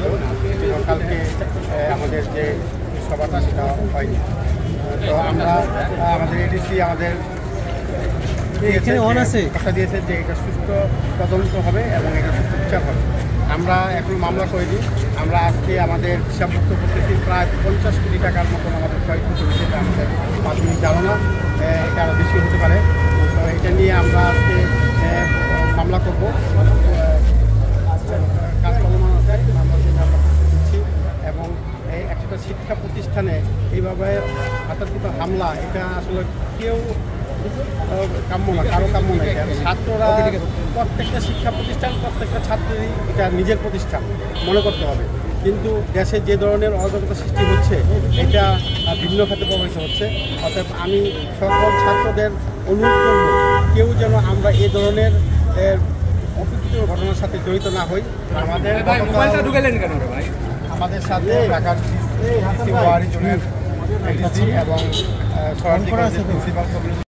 হয়েছিল, কালকে আমাদের যে সভাটা সেটা হয়নি। তো আমরা আমাদের এডিসি আমাদের কথা দিয়েছে যে এটা সুষ্ঠু তদন্ত হবে এবং এটা সুষ্ঠু বিচার হবে। আমরা এখনো মামলা করিনি। আমরা আজকে আমাদের হিসাবপত্র করতেছি, প্রায় 50 কোটি টাকার মতন আমাদের ক্ষয়ক্ষতি হয়েছে, এটা আমাদের প্রাথমিক ধারণা, এটা আরও বেশি হতে পারে। তো এটা নিয়ে আমরা আজকে মামলা করবো। কাজ চলমান আছে, আমরা করছি। এবং এই একটা শিক্ষা প্রতিষ্ঠানে এইভাবে হঠাৎ হামলা, এটা আসলে কেউ কাম্য না, কারো কাম্য না। ছাত্ররা প্রত্যেকটা শিক্ষা প্রতিষ্ঠান, প্রত্যেকটা ছাত্রেরই এটা নিজের প্রতিষ্ঠান মনে করতে হবে। কিন্তু দেশে যে ধরনের অরাজকতা সৃষ্টি হচ্ছে, এটা ভিন্ন খাতে প্রভাবিত হচ্ছে। অর্থাৎ আমি সকল ছাত্রদের অনুরোধ করব, কেউ যেন আমরা এ ধরনের অপ্রীতিকর ঘটনার সাথে জড়িত না হই। আমাদের সাথে ঢাকার এবং সরাসরি প্রিন্সিপাল